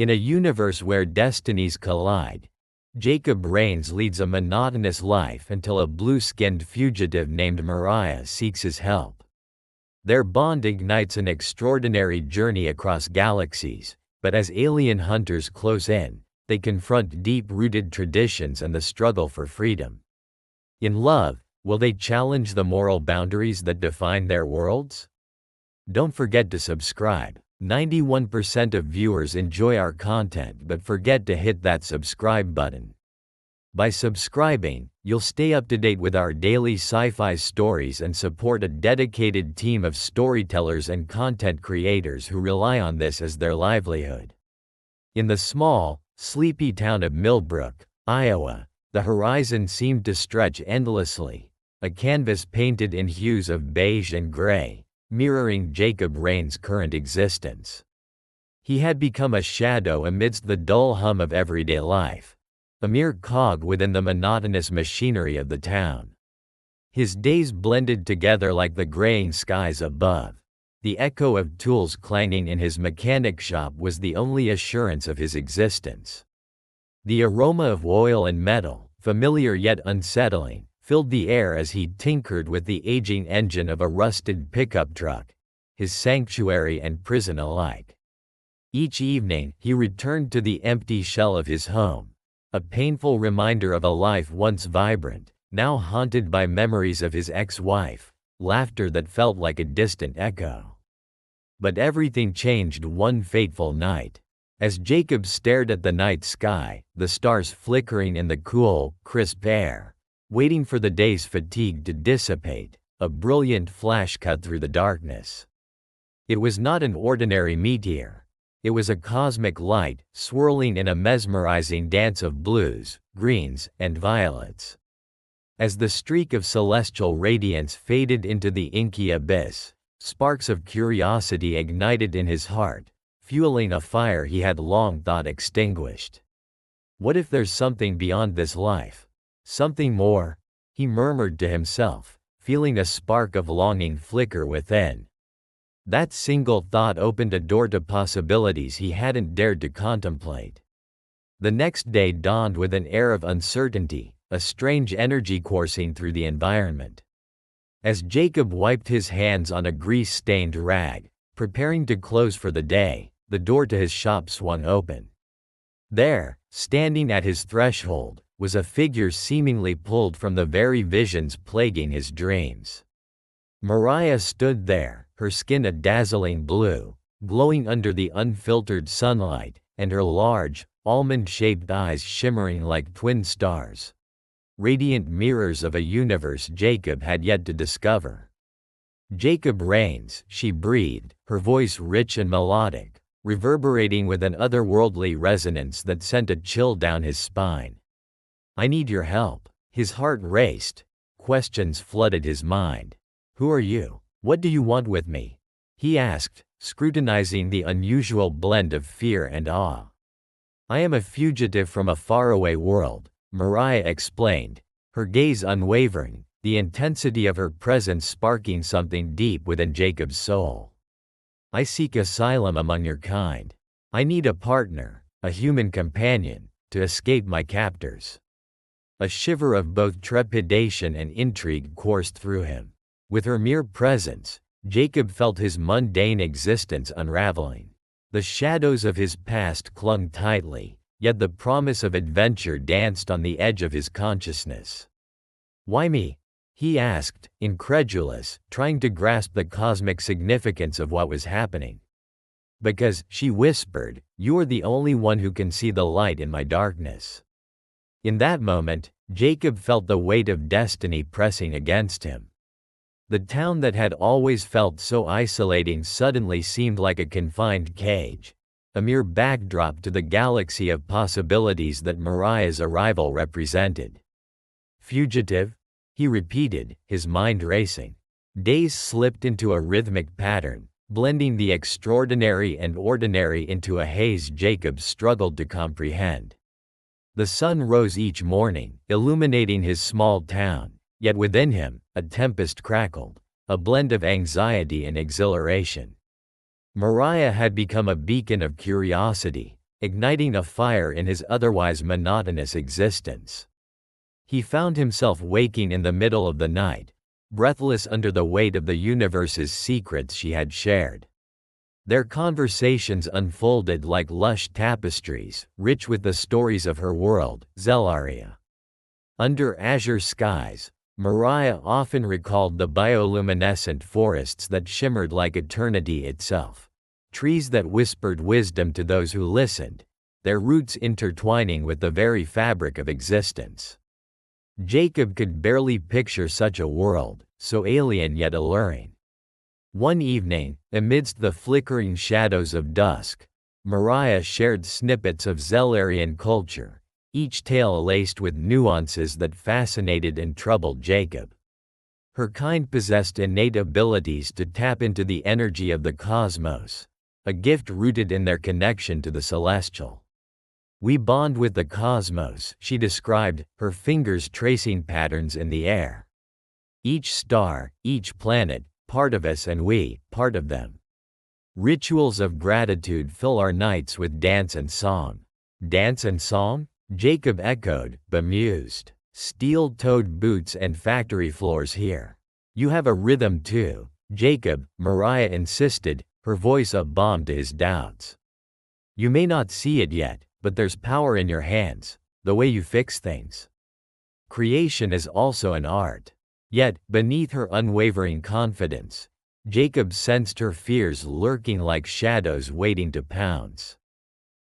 In a universe where destinies collide, Jacob Rains leads a monotonous life until a blue-skinned fugitive named Mariah seeks his help. Their bond ignites an extraordinary journey across galaxies, but as alien hunters close in, they confront deep-rooted traditions and the struggle for freedom. In love, will they challenge the moral boundaries that define their worlds? Don't forget to subscribe. 91% of viewers enjoy our content but forget to hit that subscribe button. By subscribing, you'll stay up to date with our daily sci-fi stories and support a dedicated team of storytellers and content creators who rely on this as their livelihood. In the small, sleepy town of Millbrook, Iowa, the horizon seemed to stretch endlessly, a canvas painted in hues of beige and gray, mirroring Jacob Rains' current existence. He had become a shadow amidst the dull hum of everyday life, a mere cog within the monotonous machinery of the town. His days blended together like the graying skies above. The echo of tools clanging in his mechanic shop was the only assurance of his existence. The aroma of oil and metal, familiar yet unsettling, filled the air as he tinkered with the aging engine of a rusted pickup truck, his sanctuary and prison alike. Each evening, he returned to the empty shell of his home, a painful reminder of a life once vibrant, now haunted by memories of his ex-wife, laughter that felt like a distant echo. But everything changed one fateful night. As Jacob stared at the night sky, the stars flickering in the cool, crisp air, waiting for the day's fatigue to dissipate, a brilliant flash cut through the darkness. It was not an ordinary meteor. It was a cosmic light, swirling in a mesmerizing dance of blues, greens, and violets. As the streak of celestial radiance faded into the inky abyss, sparks of curiosity ignited in his heart, fueling a fire he had long thought extinguished. What if there's something beyond this life? Something more? He murmured to himself, feeling a spark of longing flicker within. That single thought opened a door to possibilities he hadn't dared to contemplate. The next day dawned with an air of uncertainty, a strange energy coursing through the environment. As Jacob wiped his hands on a grease-stained rag, preparing to close for the day, the door to his shop swung open. There, standing at his threshold, was a figure seemingly pulled from the very visions plaguing his dreams. Mariah stood there, her skin a dazzling blue, glowing under the unfiltered sunlight, and her large, almond-shaped eyes shimmering like twin stars, radiant mirrors of a universe Jacob had yet to discover. "Jacob Rains," she breathed, her voice rich and melodic, reverberating with an otherworldly resonance that sent a chill down his spine. "I need your help." His heart raced. Questions flooded his mind. "Who are you? What do you want with me?" he asked, scrutinizing the unusual blend of fear and awe. "I am a fugitive from a faraway world," Mariah explained, her gaze unwavering, the intensity of her presence sparking something deep within Jacob's soul. "I seek asylum among your kind. I need a partner, a human companion, to escape my captors." A shiver of both trepidation and intrigue coursed through him. With her mere presence, Jacob felt his mundane existence unraveling. The shadows of his past clung tightly, yet the promise of adventure danced on the edge of his consciousness. "Why me?" he asked, incredulous, trying to grasp the cosmic significance of what was happening. "Because," she whispered, "you're the only one who can see the light in my darkness." In that moment, Jacob felt the weight of destiny pressing against him. The town that had always felt so isolating suddenly seemed like a confined cage, a mere backdrop to the galaxy of possibilities that Mariah's arrival represented. "Fugitive?" he repeated, his mind racing. Days slipped into a rhythmic pattern, blending the extraordinary and ordinary into a haze Jacob struggled to comprehend. The sun rose each morning, illuminating his small town, yet within him, a tempest crackled, a blend of anxiety and exhilaration. Mariah had become a beacon of curiosity, igniting a fire in his otherwise monotonous existence. He found himself waking in the middle of the night, breathless under the weight of the universe's secrets she had shared. Their conversations unfolded like lush tapestries, rich with the stories of her world, Zellaria. Under azure skies, Mariah often recalled the bioluminescent forests that shimmered like eternity itself. Trees that whispered wisdom to those who listened, their roots intertwining with the very fabric of existence. Jacob could barely picture such a world, so alien yet alluring. One evening, amidst the flickering shadows of dusk, Mariah shared snippets of Zellarian culture, each tale laced with nuances that fascinated and troubled Jacob. Her kind possessed innate abilities to tap into the energy of the cosmos, a gift rooted in their connection to the celestial. "We bond with the cosmos," she described, her fingers tracing patterns in the air. "Each star, each planet, part of us and we, part of them. Rituals of gratitude fill our nights with dance and song." "Dance and song?" Jacob echoed, bemused. "Steel-toed boots and factory floors here. You have a rhythm too, Jacob," Mariah insisted, her voice a balm to his doubts. "You may not see it yet, but there's power in your hands, the way you fix things. Creation is also an art." Yet, beneath her unwavering confidence, Jacob sensed her fears lurking like shadows waiting to pounce.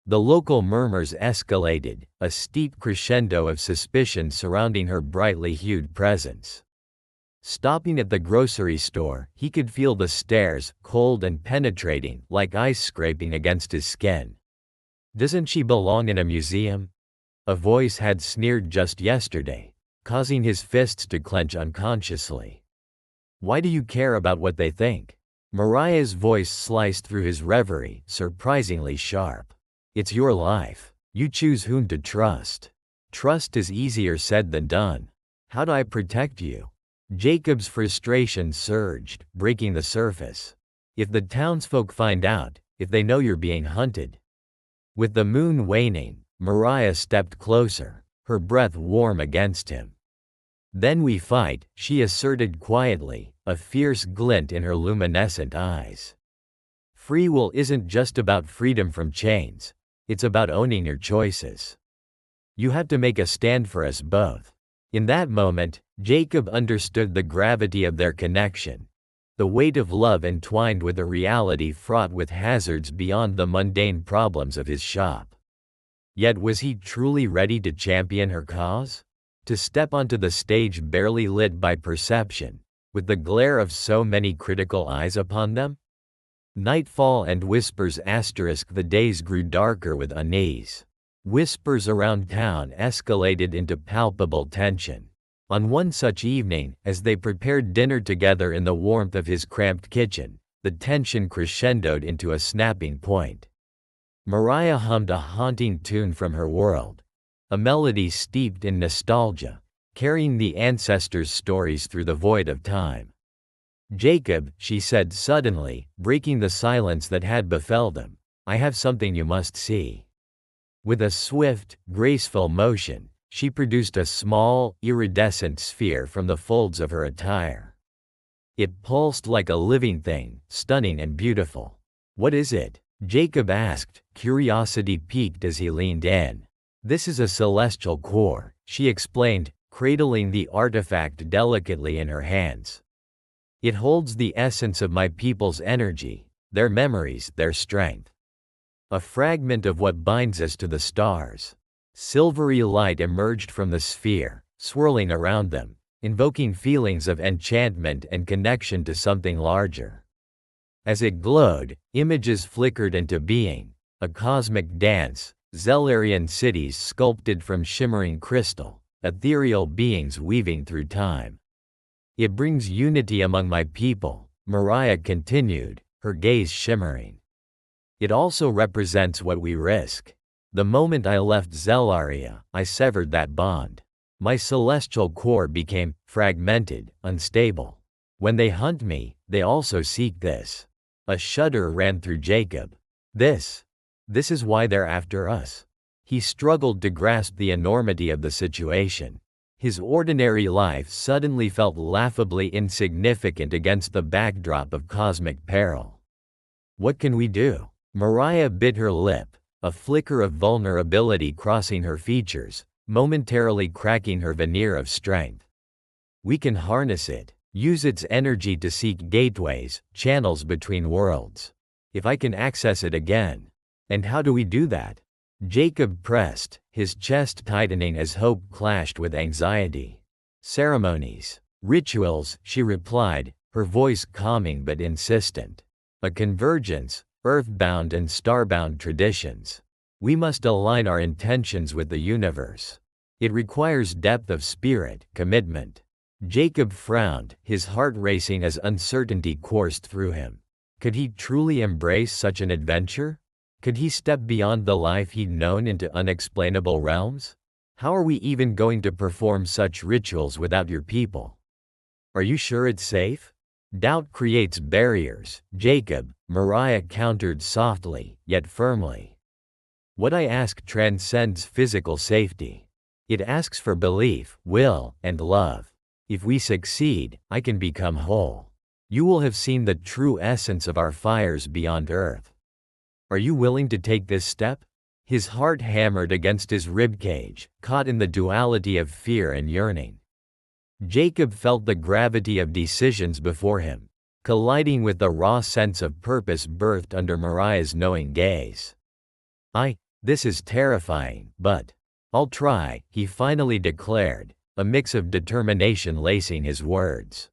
The local murmurs escalated, a steep crescendo of suspicion surrounding her brightly hued presence. Stopping at the grocery store, he could feel the stares, cold and penetrating, like ice scraping against his skin. "Doesn't she belong in a museum?" a voice had sneered just yesterday, causing his fists to clench unconsciously. "Why do you care about what they think?" Mariah's voice sliced through his reverie, surprisingly sharp. "It's your life. You choose whom to trust. Trust is easier said than done. How do I protect you?" Jacob's frustration surged, breaking the surface. "If the townsfolk find out, if they know you're being hunted." With the moon waning, Mariah stepped closer, her breath warm against him. "Then we fight," she asserted quietly, a fierce glint in her luminescent eyes. "Free will isn't just about freedom from chains, it's about owning your choices. You have to make a stand for us both." In that moment, Jacob understood the gravity of their connection, the weight of love entwined with a reality fraught with hazards beyond the mundane problems of his shop. Yet was he truly ready to champion her cause? To step onto the stage barely lit by perception, with the glare of so many critical eyes upon them? Nightfall and whispers asterisk the days grew darker with unease. Whispers around town escalated into palpable tension. On one such evening, as they prepared dinner together in the warmth of his cramped kitchen, the tension crescendoed into a snapping point. Mariah hummed a haunting tune from her world, a melody steeped in nostalgia, carrying the ancestors' stories through the void of time. "Jacob," she said suddenly, breaking the silence that had befell them, "I have something you must see." With a swift, graceful motion, she produced a small, iridescent sphere from the folds of her attire. It pulsed like a living thing, stunning and beautiful. "What is it?" Jacob asked, curiosity piqued as he leaned in. "This is a celestial core," she explained, cradling the artifact delicately in her hands. "It holds the essence of my people's energy, their memories, their strength. A fragment of what binds us to the stars." Silvery light emerged from the sphere, swirling around them, invoking feelings of enchantment and connection to something larger. As it glowed, images flickered into being, a cosmic dance, Zellarian cities sculpted from shimmering crystal, ethereal beings weaving through time. "It brings unity among my people," Mariah continued, her gaze shimmering. "It also represents what we risk. The moment I left Zellaria, I severed that bond. My celestial core became fragmented, unstable. When they hunt me, they also seek this." A shudder ran through Jacob. This This is why they're after us. He struggled to grasp the enormity of the situation. His ordinary life suddenly felt laughably insignificant against the backdrop of cosmic peril. What can we do? Mariah bit her lip, a flicker of vulnerability crossing her features, momentarily cracking her veneer of strength. We can harness it, use its energy to seek gateways, channels between worlds. If I can access it again. And how do we do that? Jacob pressed, his chest tightening as hope clashed with anxiety. Ceremonies. Rituals, she replied, her voice calming but insistent. A convergence, earthbound and starbound traditions. We must align our intentions with the universe. It requires depth of spirit, commitment. Jacob frowned, his heart racing as uncertainty coursed through him. Could he truly embrace such an adventure? Could he step beyond the life he'd known into unexplainable realms? How are we even going to perform such rituals without your people? Are you sure it's safe? Doubt creates barriers, Jacob, Mariah countered softly, yet firmly. What I ask transcends physical safety. It asks for belief, will, and love. If we succeed, I can become whole. You will have seen the true essence of our fires beyond Earth. Are you willing to take this step? His heart hammered against his ribcage, caught in the duality of fear and yearning. Jacob felt the gravity of decisions before him, colliding with the raw sense of purpose birthed under Mariah's knowing gaze. This is terrifying, but I'll try, he finally declared, a mix of determination lacing his words.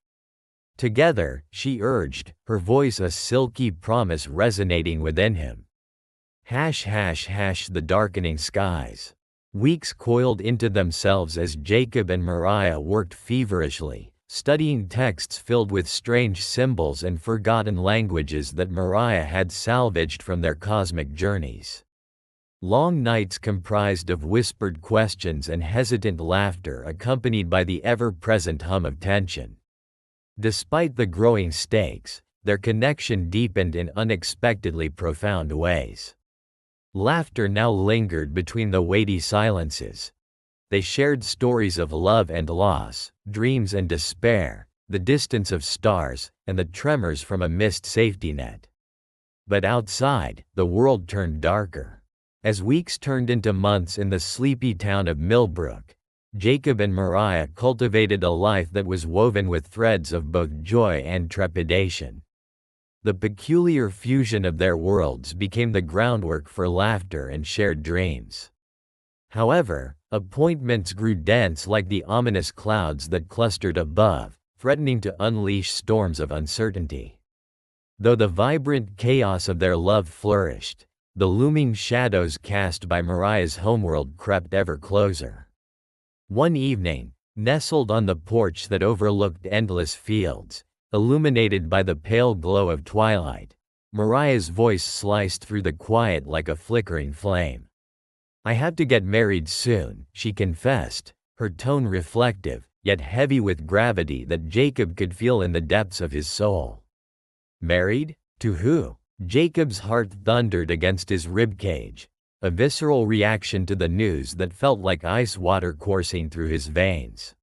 Together, she urged, her voice a silky promise resonating within him. The darkening skies. Weeks coiled into themselves as Jacob and Mariah worked feverishly, studying texts filled with strange symbols and forgotten languages that Mariah had salvaged from their cosmic journeys. Long nights comprised of whispered questions and hesitant laughter accompanied by the ever-present hum of tension. Despite the growing stakes, their connection deepened in unexpectedly profound ways. Laughter now lingered between the weighty silences. They shared stories of love and loss, dreams and despair, the distance of stars, and the tremors from a missed safety net. But outside, the world turned darker. As weeks turned into months in the sleepy town of Millbrook, Jacob and Mariah cultivated a life that was woven with threads of both joy and trepidation. The peculiar fusion of their worlds became the groundwork for laughter and shared dreams. However, appointments grew dense like the ominous clouds that clustered above, threatening to unleash storms of uncertainty. Though the vibrant chaos of their love flourished, the looming shadows cast by Mariah's homeworld crept ever closer. One evening, nestled on the porch that overlooked endless fields, illuminated by the pale glow of twilight, Mariah's voice sliced through the quiet like a flickering flame. I have to get married soon, she confessed, her tone reflective, yet heavy with gravity that Jacob could feel in the depths of his soul. Married? To who? Jacob's heart thundered against his ribcage, a visceral reaction to the news that felt like ice water coursing through his veins.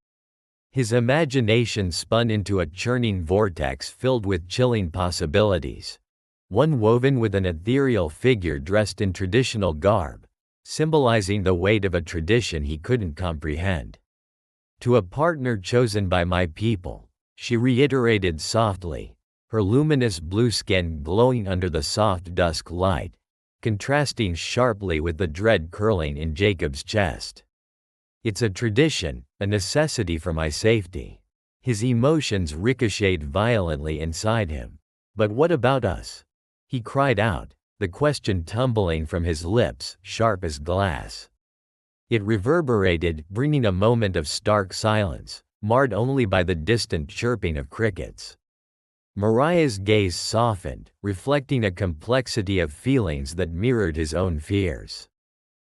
His imagination spun into a churning vortex filled with chilling possibilities, one woven with an ethereal figure dressed in traditional garb, symbolizing the weight of a tradition he couldn't comprehend. To a partner chosen by my people, she reiterated softly, her luminous blue skin glowing under the soft dusk light, contrasting sharply with the dread curling in Jacob's chest. It's a tradition, a necessity for my safety. His emotions ricocheted violently inside him. But what about us? He cried out, the question tumbling from his lips, sharp as glass. It reverberated, bringing a moment of stark silence, marred only by the distant chirping of crickets. Mariah's gaze softened, reflecting a complexity of feelings that mirrored his own fears.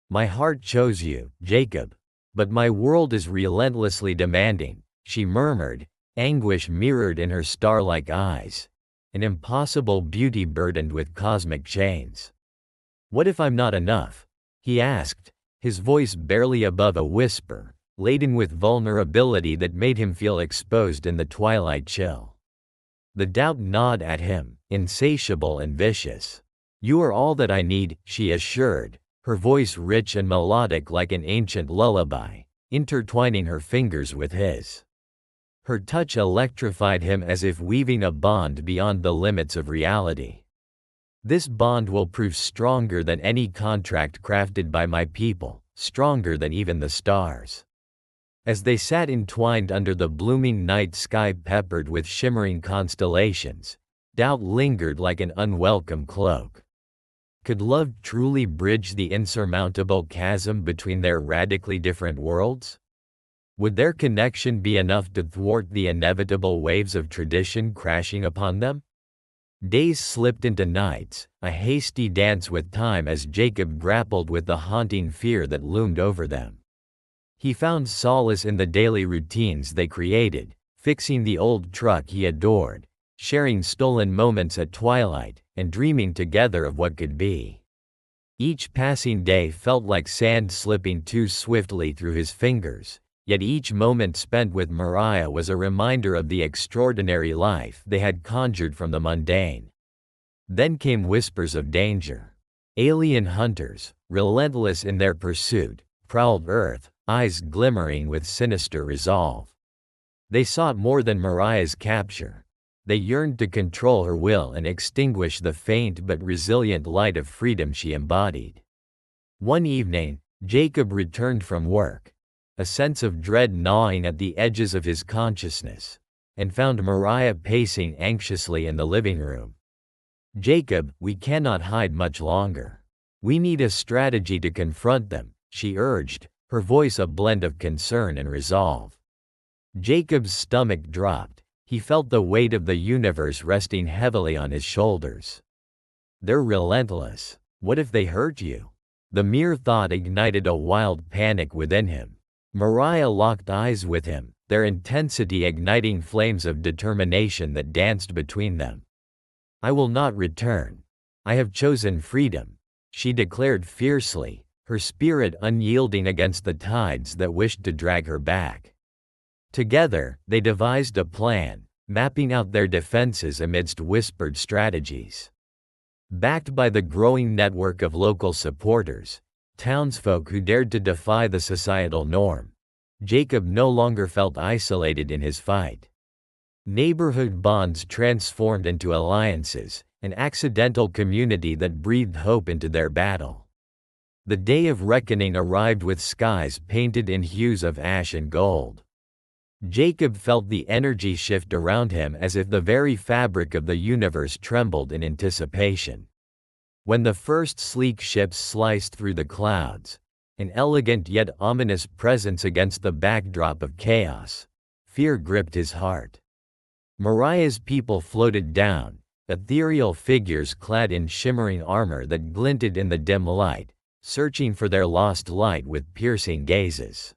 My heart chose you, Jacob. But my world is relentlessly demanding, she murmured, anguish mirrored in her star-like eyes, an impossible beauty burdened with cosmic chains. "What if I'm not enough?" he asked, his voice barely above a whisper, laden with vulnerability that made him feel exposed in the twilight chill. The doubt gnawed at him, insatiable and vicious. "You are all that I need," she assured, her voice rich and melodic like an ancient lullaby, intertwining her fingers with his. Her touch electrified him as if weaving a bond beyond the limits of reality. "This bond will prove stronger than any contract crafted by my people, stronger than even the stars." As they sat entwined under the blooming night sky peppered with shimmering constellations, doubt lingered like an unwelcome cloak. Could love truly bridge the insurmountable chasm between their radically different worlds? Would their connection be enough to thwart the inevitable waves of tradition crashing upon them? Days slipped into nights, a hasty dance with time as Jacob grappled with the haunting fear that loomed over them. He found solace in the daily routines they created, fixing the old truck he adored, sharing stolen moments at twilight, and dreaming together of what could be. Each passing day felt like sand slipping too swiftly through his fingers, yet each moment spent with Mariah was a reminder of the extraordinary life they had conjured from the mundane. Then came whispers of danger. Alien hunters, relentless in their pursuit, prowled Earth, eyes glimmering with sinister resolve. They sought more than Mariah's capture. They yearned to control her will and extinguish the faint but resilient light of freedom she embodied. One evening, Jacob returned from work, a sense of dread gnawing at the edges of his consciousness, and found Mariah pacing anxiously in the living room. "Jacob, we cannot hide much longer. We need a strategy to confront them," she urged, her voice a blend of concern and resolve. Jacob's stomach dropped. He felt the weight of the universe resting heavily on his shoulders. "They're relentless. What if they hurt you?" The mere thought ignited a wild panic within him. Mariah locked eyes with him, their intensity igniting flames of determination that danced between them. "I will not return. I have chosen freedom," she declared fiercely, her spirit unyielding against the tides that wished to drag her back. Together, they devised a plan, mapping out their defenses amidst whispered strategies. Backed by the growing network of local supporters, townsfolk who dared to defy the societal norm, Jacob no longer felt isolated in his fight. Neighborhood bonds transformed into alliances, an accidental community that breathed hope into their battle. The day of reckoning arrived with skies painted in hues of ash and gold. Jacob felt the energy shift around him as if the very fabric of the universe trembled in anticipation. When the first sleek ships sliced through the clouds, an elegant yet ominous presence against the backdrop of chaos, fear gripped his heart. Mariah's people floated down, ethereal figures clad in shimmering armor that glinted in the dim light, searching for their lost light with piercing gazes.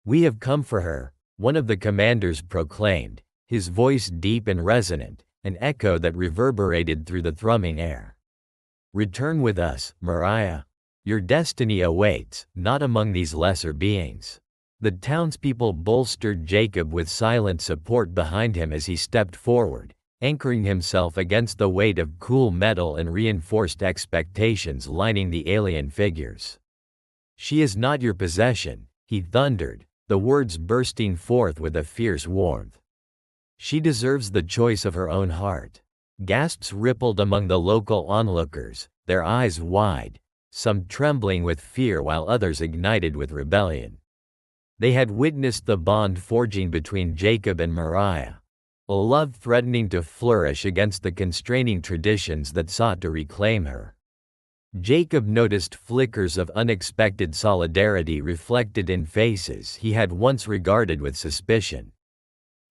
"We have come for her," one of the commanders proclaimed, his voice deep and resonant, an echo that reverberated through the thrumming air. "Return with us, Mariah. Your destiny awaits, not among these lesser beings." The townspeople bolstered Jacob with silent support behind him as he stepped forward, anchoring himself against the weight of cool metal and reinforced expectations lining the alien figures. "She is not your possession," he thundered, the words bursting forth with a fierce warmth. "She deserves the choice of her own heart." Gasps rippled among the local onlookers, their eyes wide, some trembling with fear while others ignited with rebellion. They had witnessed the bond forging between Jacob and Mariah, a love threatening to flourish against the constraining traditions that sought to reclaim her. Jacob noticed flickers of unexpected solidarity reflected in faces he had once regarded with suspicion.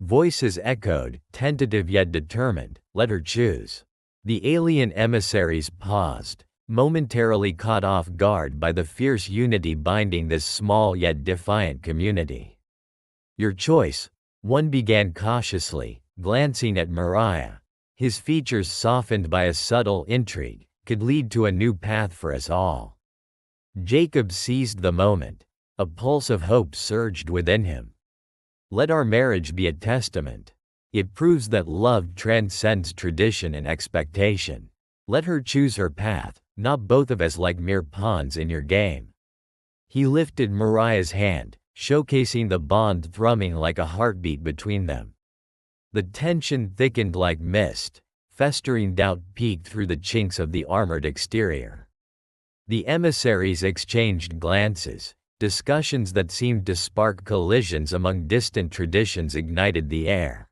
Voices echoed, tentative yet determined, "Let her choose." The alien emissaries paused, momentarily caught off guard by the fierce unity binding this small yet defiant community. "Your choice," one began cautiously, glancing at Mariah, his features softened by a subtle intrigue, could lead to a new path for us all. Jacob seized the moment. A pulse of hope surged within him. Let our marriage be a testament. It proves that love transcends tradition and expectation. Let her choose her path, not both of us like mere pawns in your game. He lifted Mariah's hand, showcasing the bond thrumming like a heartbeat between them. The tension thickened like mist, festering doubt peeked through the chinks of the armored exterior. The emissaries exchanged glances. Discussions that seemed to spark collisions among distant traditions ignited the air.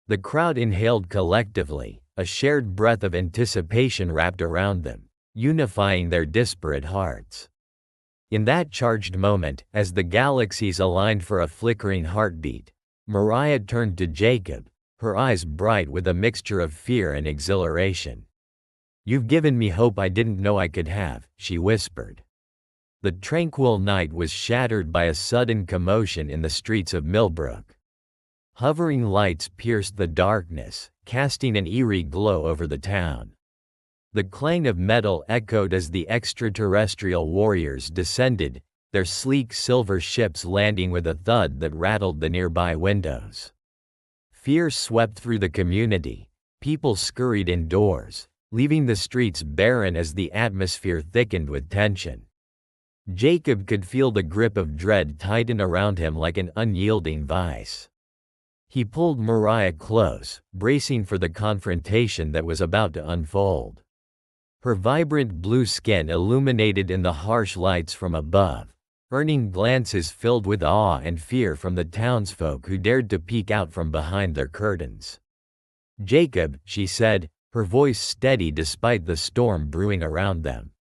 The crowd inhaled collectively, a shared breath of anticipation wrapped around them, unifying their disparate hearts. In that charged moment, as the galaxies aligned for a flickering heartbeat, Mariah turned to Jacob, her eyes bright with a mixture of fear and exhilaration. "You've given me hope I didn't know I could have," she whispered. The tranquil night was shattered by a sudden commotion in the streets of Millbrook. Hovering lights pierced the darkness, casting an eerie glow over the town. The clang of metal echoed as the extraterrestrial warriors descended, their sleek silver ships landing with a thud that rattled the nearby windows. Fear swept through the community. People scurried indoors, leaving the streets barren as the atmosphere thickened with tension. Jacob could feel the grip of dread tighten around him like an unyielding vice. He pulled Mariah close, bracing for the confrontation that was about to unfold. Her vibrant blue skin illuminated in the harsh lights from above, earning glances filled with awe and fear from the townsfolk who dared to peek out from behind their curtains. "Jacob," she said, her voice steady despite the storm brewing around them.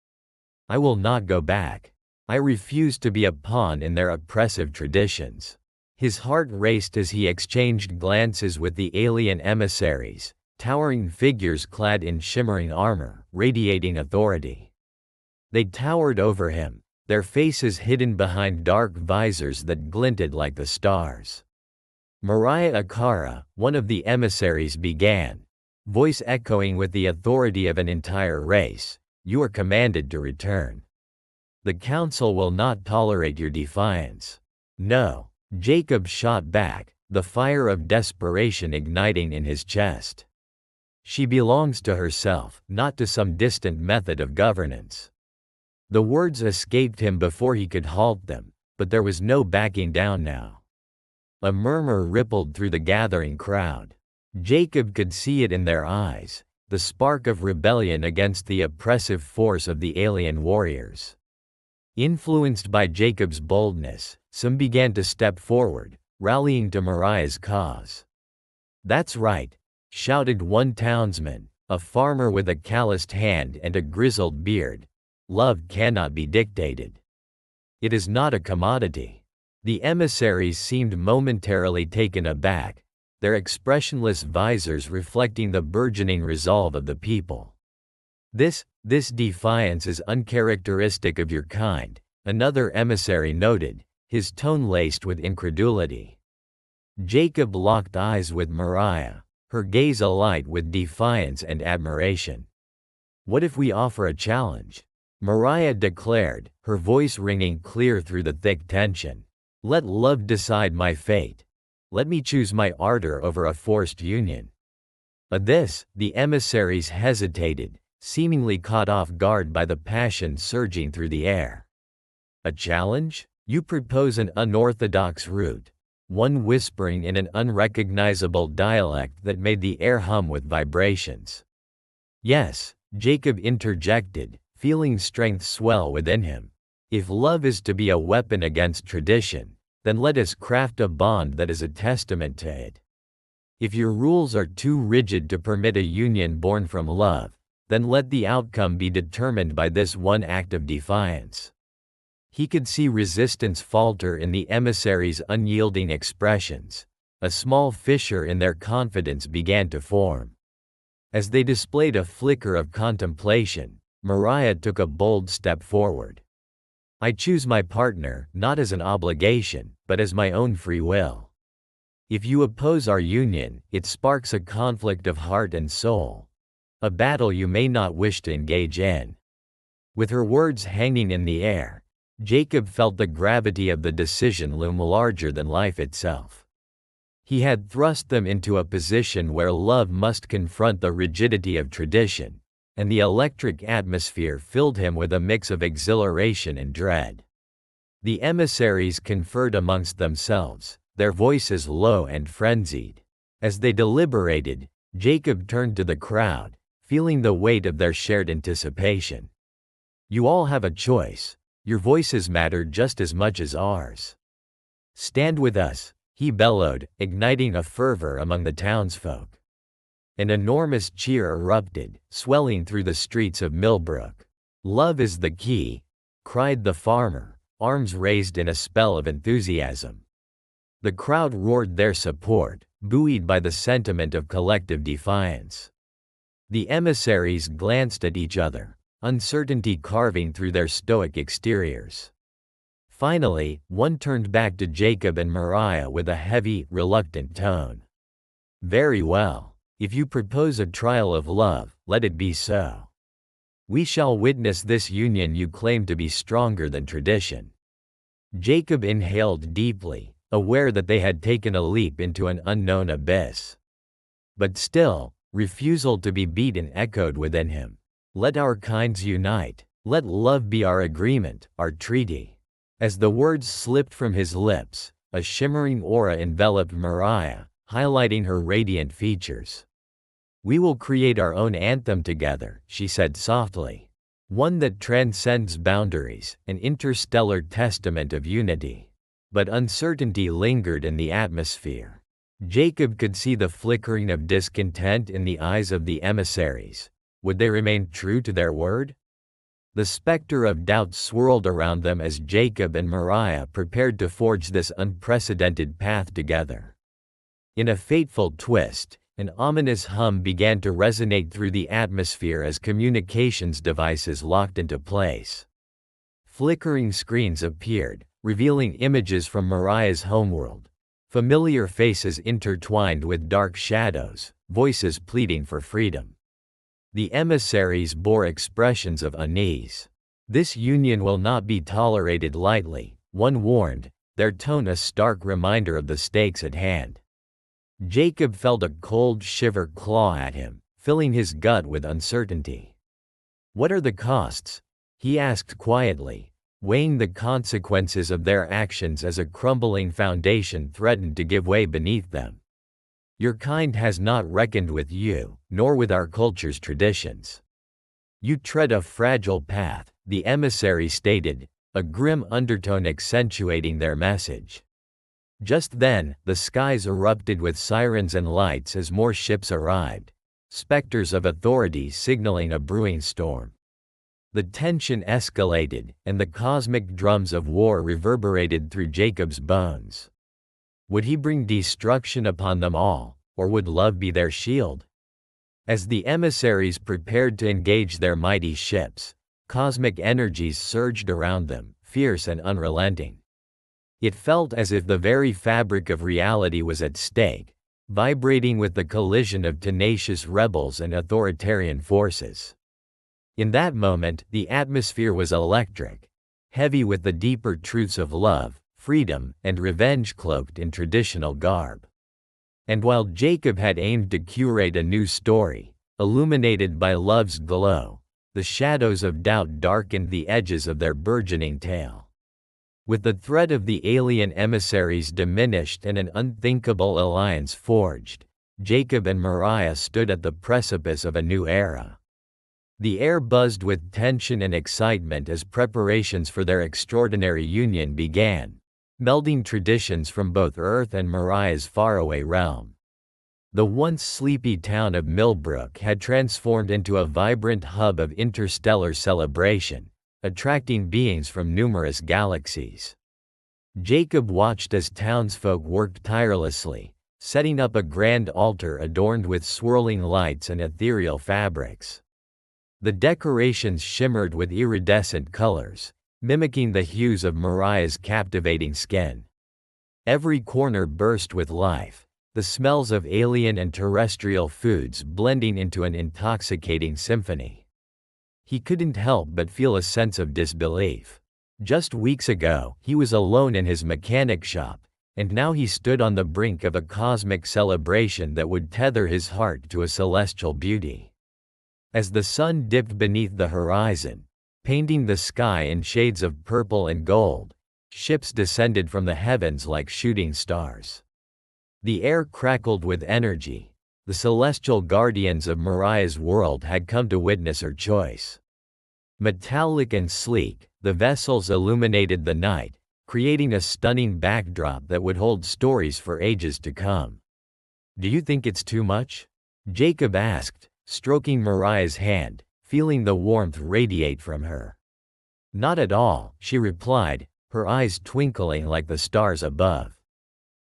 "I will not go back. I refuse to be a pawn in their oppressive traditions." His heart raced as he exchanged glances with the alien emissaries, towering figures clad in shimmering armor, radiating authority. They towered over him, their faces hidden behind dark visors that glinted like the stars. Mariah Akara, one of the emissaries, began, voice echoing with the authority of an entire race, "You are commanded to return. The Council will not tolerate your defiance." "No," Jacob shot back, the fire of desperation igniting in his chest. "She belongs to herself, not to some distant method of governance." The words escaped him before he could halt them, but there was no backing down now. A murmur rippled through the gathering crowd. Jacob could see it in their eyes, the spark of rebellion against the oppressive force of the alien warriors. Influenced by Jacob's boldness, some began to step forward, rallying to Mariah's cause. "That's right," shouted one townsman, a farmer with a calloused hand and a grizzled beard. "Love cannot be dictated. It is not a commodity." The emissaries seemed momentarily taken aback, their expressionless visors reflecting the burgeoning resolve of the people. This defiance is uncharacteristic of your kind," another emissary noted, his tone laced with incredulity. Jacob locked eyes with Mariah, her gaze alight with defiance and admiration. "What if we offer a challenge?" Mariah declared, her voice ringing clear through the thick tension. "Let love decide my fate. Let me choose my ardor over a forced union." At this, the emissaries hesitated, seemingly caught off guard by the passion surging through the air. "A challenge? You propose an unorthodox route," one whispering in an unrecognizable dialect that made the air hum with vibrations. "Yes," Jacob interjected, feeling strength swell within him. "If love is to be a weapon against tradition, then let us craft a bond that is a testament to it. If your rules are too rigid to permit a union born from love, then let the outcome be determined by this one act of defiance." He could see resistance falter in the emissaries' unyielding expressions. A small fissure in their confidence began to form. As they displayed a flicker of contemplation, Mariah took a bold step forward. "I choose my partner, not as an obligation, but as my own free will. If you oppose our union, it sparks a conflict of heart and soul. a battle you may not wish to engage in." With her words hanging in the air, Jacob felt the gravity of the decision loom larger than life itself. He had thrust them into a position where love must confront the rigidity of tradition, and the electric atmosphere filled him with a mix of exhilaration and dread. The emissaries conferred amongst themselves, their voices low and frenzied. As they deliberated, Jacob turned to the crowd, feeling the weight of their shared anticipation. "You all have a choice. Your voices matter just as much as ours. Stand with us," he bellowed, igniting a fervor among the townsfolk. An enormous cheer erupted, swelling through the streets of Millbrook. "Love is the key," cried the farmer, arms raised in a spell of enthusiasm. The crowd roared their support, buoyed by the sentiment of collective defiance. The emissaries glanced at each other, uncertainty carving through their stoic exteriors. Finally, one turned back to Jacob and Mariah with a heavy, reluctant tone. "Very well. If you propose a trial of love, let it be so. We shall witness this union you claim to be stronger than tradition." Jacob inhaled deeply, aware that they had taken a leap into an unknown abyss. But still, refusal to be beaten echoed within him. "Let our kinds unite. Let love be our agreement, our treaty." As the words slipped from his lips, a shimmering aura enveloped Mariah, highlighting her radiant features. "We will create our own anthem together," she said softly. "One that transcends boundaries, an interstellar testament of unity." But uncertainty lingered in the atmosphere. Jacob could see the flickering of discontent in the eyes of the emissaries. Would they remain true to their word? The specter of doubt swirled around them as Jacob and Mariah prepared to forge this unprecedented path together. In a fateful twist, an ominous hum began to resonate through the atmosphere as communications devices locked into place. Flickering screens appeared, revealing images from Mariah's homeworld. Familiar faces intertwined with dark shadows, voices pleading for freedom. The emissaries bore expressions of unease. "This union will not be tolerated lightly," one warned, their tone a stark reminder of the stakes at hand. Jacob felt a cold shiver claw at him, filling his gut with uncertainty. "What are the costs?" he asked quietly, weighing the consequences of their actions as a crumbling foundation threatened to give way beneath them. "Your kind has not reckoned with you, nor with our culture's traditions. You tread a fragile path," the emissary stated, a grim undertone accentuating their message. Just then, the skies erupted with sirens and lights as more ships arrived, specters of authority signaling a brewing storm. The tension escalated, and the cosmic drums of war reverberated through Jacob's bones. Would he bring destruction upon them all, or would love be their shield? As the emissaries prepared to engage their mighty ships, cosmic energies surged around them, fierce and unrelenting. It felt as if the very fabric of reality was at stake, vibrating with the collision of tenacious rebels and authoritarian forces. In that moment, the atmosphere was electric, heavy with the deeper truths of love, freedom, and revenge cloaked in traditional garb. And while Jacob had aimed to curate a new story, illuminated by love's glow, the shadows of doubt darkened the edges of their burgeoning tale. With the threat of the alien emissaries diminished and an unthinkable alliance forged, Jacob and Mariah stood at the precipice of a new era. The air buzzed with tension and excitement as preparations for their extraordinary union began, melding traditions from both Earth and Mariah's faraway realm. The once sleepy town of Millbrook had transformed into a vibrant hub of interstellar celebration, attracting beings from numerous galaxies. Jacob watched as townsfolk worked tirelessly, setting up a grand altar adorned with swirling lights and ethereal fabrics. The decorations shimmered with iridescent colors, mimicking the hues of Mariah's captivating skin. Every corner burst with life, the smells of alien and terrestrial foods blending into an intoxicating symphony. He couldn't help but feel a sense of disbelief. Just weeks ago, he was alone in his mechanic shop, and now he stood on the brink of a cosmic celebration that would tether his heart to a celestial beauty. As the sun dipped beneath the horizon, painting the sky in shades of purple and gold, ships descended from the heavens like shooting stars. The air crackled with energy. The celestial guardians of Mariah's world had come to witness her choice. Metallic and sleek, the vessels illuminated the night, creating a stunning backdrop that would hold stories for ages to come. "Do you think it's too much?" Jacob asked, stroking Mariah's hand, feeling the warmth radiate from her. "Not at all," she replied, her eyes twinkling like the stars above.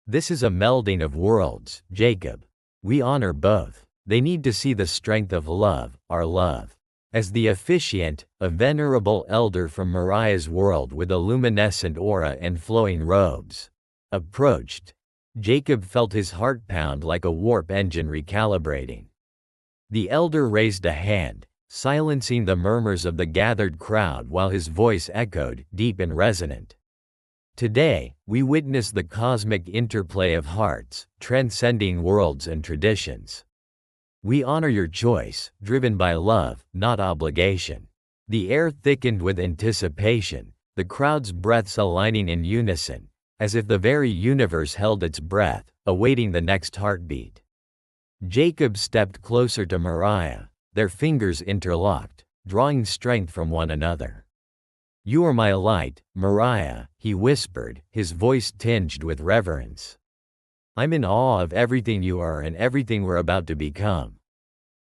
"This is a melding of worlds, Jacob. We honor both. They need to see the strength of love, our love." As the officiant, a venerable elder from Mariah's world with a luminescent aura and flowing robes, approached, Jacob felt his heart pound like a warp engine recalibrating. The elder raised a hand, silencing the murmurs of the gathered crowd while his voice echoed, deep and resonant. "Today, we witness the cosmic interplay of hearts, transcending worlds and traditions. We honor your choice, driven by love, not obligation." The air thickened with anticipation, the crowd's breaths aligning in unison, as if the very universe held its breath, awaiting the next heartbeat. Jacob stepped closer to Mariah, their fingers interlocked, drawing strength from one another. "You are my light, Mariah," he whispered, his voice tinged with reverence. "I'm in awe of everything you are and everything we're about to become."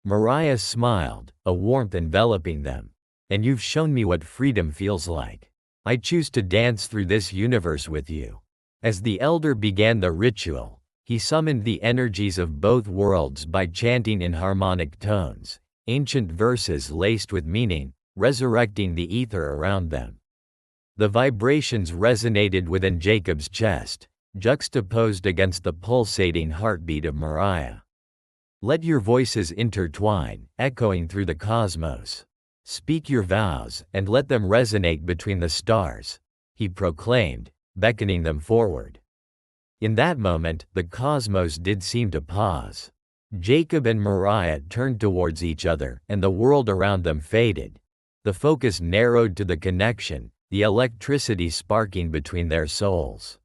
Mariah smiled, a warmth enveloping them. "And you've shown me what freedom feels like. I choose to dance through this universe with you." As the elder began the ritual, he summoned the energies of both worlds by chanting in harmonic tones, ancient verses laced with meaning, resurrecting the ether around them. The vibrations resonated within Jacob's chest, juxtaposed against the pulsating heartbeat of Mariah. "Let your voices intertwine, echoing through the cosmos. Speak your vows, and let them resonate between the stars," he proclaimed, beckoning them forward. In that moment, the cosmos did seem to pause. Jacob and Mariah turned towards each other, and the world around them faded. The focus narrowed to the connection, the electricity sparking between their souls.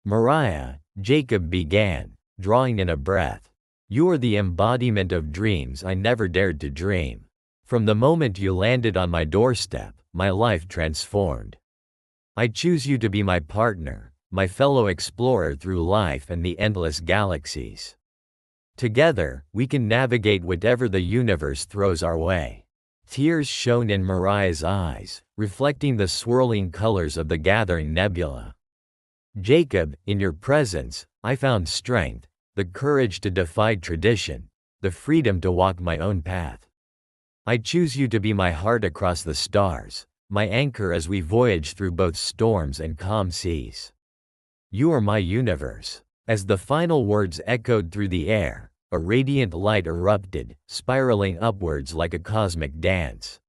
"Mariah," Jacob began, drawing in a breath, "you are the embodiment of dreams I never dared to dream. From the moment you landed on my doorstep, my life transformed. I choose you to be my partner, my fellow explorer through life and the endless galaxies. Together, we can navigate whatever the universe throws our way." Tears shone in Mariah's eyes, reflecting the swirling colors of the gathering nebula. "Jacob, in your presence, I found strength, the courage to defy tradition, the freedom to walk my own path. I choose you to be my heart across the stars, my anchor as we voyage through both storms and calm seas. You are my universe." As the final words echoed through the air, a radiant light erupted, spiraling upwards like a cosmic dance.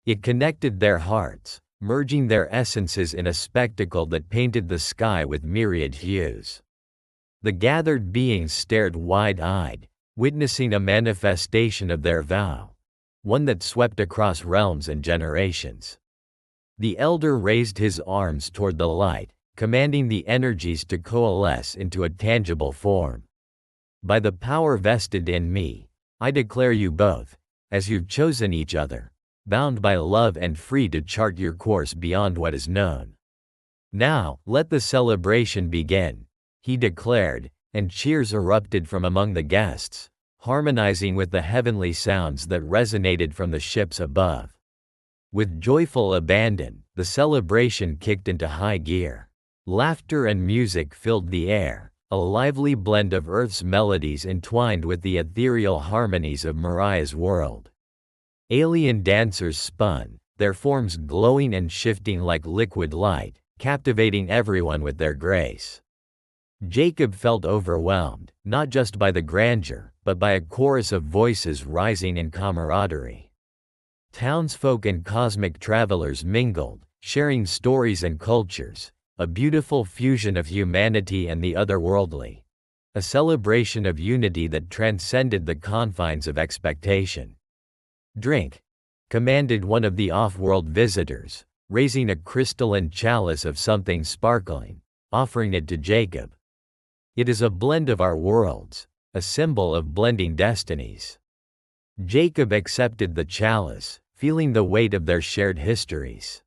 It connected their hearts, merging their essences in a spectacle that painted the sky with myriad hues. The gathered beings stared wide-eyed, witnessing a manifestation of their vow, one that swept across realms and generations. The elder raised his arms toward the light, commanding the energies to coalesce into a tangible form. "By the power vested in me, I declare you both, as you've chosen each other, bound by love and free to chart your course beyond what is known. Now, let the celebration begin," he declared, and cheers erupted from among the guests, harmonizing with the heavenly sounds that resonated from the ships above. With joyful abandon, the celebration kicked into high gear. Laughter and music filled the air, a lively blend of Earth's melodies entwined with the ethereal harmonies of Mariah's world. Alien dancers spun, their forms glowing and shifting like liquid light, captivating everyone with their grace. Jacob felt overwhelmed, not just by the grandeur, but by a chorus of voices rising in camaraderie. Townsfolk and cosmic travelers mingled, sharing stories and cultures, a beautiful fusion of humanity and the otherworldly. A celebration of unity that transcended the confines of expectation. "Drink," commanded one of the off-world visitors, raising a crystalline chalice of something sparkling, offering it to Jacob. "It is a blend of our worlds, a symbol of blending destinies." Jacob accepted the chalice, feeling the weight of their shared histories.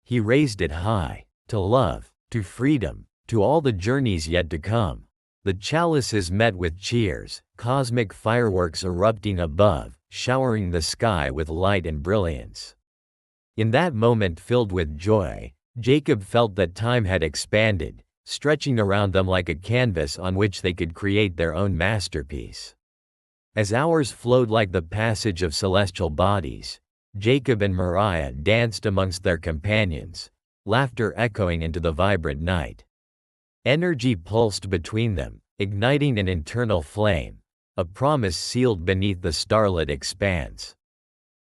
He raised it high, to love, to freedom, to all the journeys yet to come. The chalices met with cheers, cosmic fireworks erupting above, showering the sky with light and brilliance. In that moment filled with joy, Jacob felt that time had expanded, stretching around them like a canvas on which they could create their own masterpiece. As hours flowed like the passage of celestial bodies, Jacob and Mariah danced amongst their companions, laughter echoing into the vibrant night. Energy pulsed between them, igniting an internal flame, a promise sealed beneath the starlit expanse.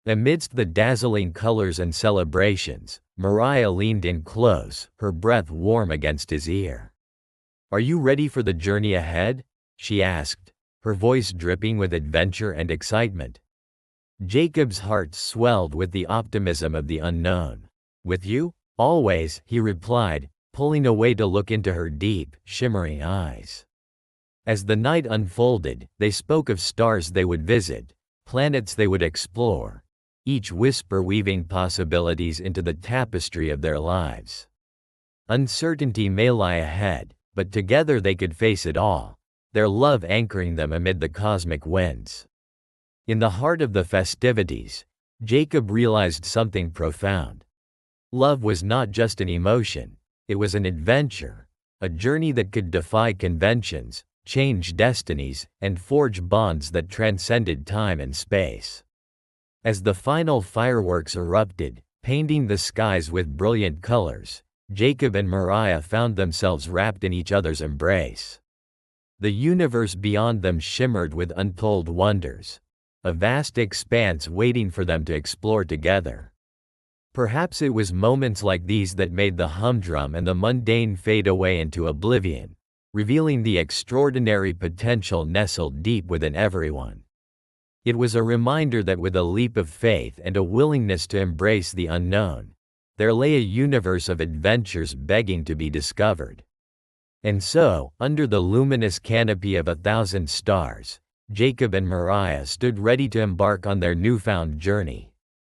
Amidst the dazzling colors and celebrations, Mariah leaned in close, her breath warm against his ear. "Are you ready for the journey ahead?" she asked, her voice dripping with adventure and excitement. Jacob's heart swelled with the optimism of the unknown. "With you, always," he replied, pulling away to look into her deep, shimmering eyes. As the night unfolded, they spoke of stars they would visit, planets they would explore, each whisper weaving possibilities into the tapestry of their lives. Uncertainty may lie ahead, but together they could face it all, their love anchoring them amid the cosmic winds. In the heart of the festivities, Jacob realized something profound. Love was not just an emotion, it was an adventure, a journey that could defy conventions, change destinies, and forge bonds that transcended time and space. As the final fireworks erupted, painting the skies with brilliant colors, Jacob and Mariah found themselves wrapped in each other's embrace. The universe beyond them shimmered with untold wonders, a vast expanse waiting for them to explore together. Perhaps it was moments like these that made the humdrum and the mundane fade away into oblivion, revealing the extraordinary potential nestled deep within everyone. It was a reminder that with a leap of faith and a willingness to embrace the unknown, there lay a universe of adventures begging to be discovered. And so, under the luminous canopy of 1,000 stars, Jacob and Mariah stood ready to embark on their newfound journey,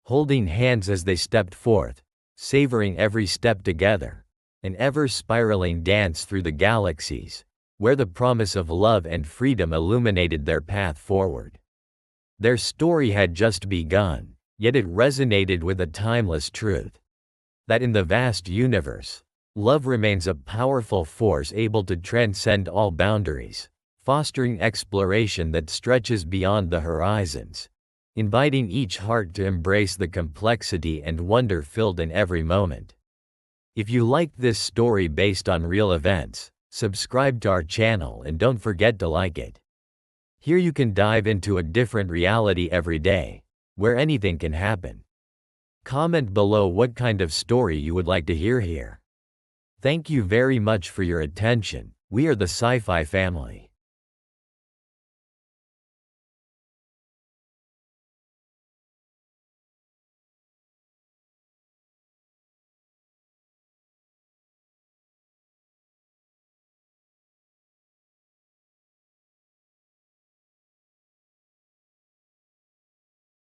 holding hands as they stepped forth, savoring every step together, an ever-spiraling dance through the galaxies, where the promise of love and freedom illuminated their path forward. Their story had just begun, yet it resonated with a timeless truth: that in the vast universe, love remains a powerful force able to transcend all boundaries, fostering exploration that stretches beyond the horizons, inviting each heart to embrace the complexity and wonder filled in every moment. If you liked this story based on real events, subscribe to our channel and don't forget to like it. Here you can dive into a different reality every day, where anything can happen. Comment below what kind of story you would like to hear here. Thank you very much for your attention. We are the Sci-Fi family.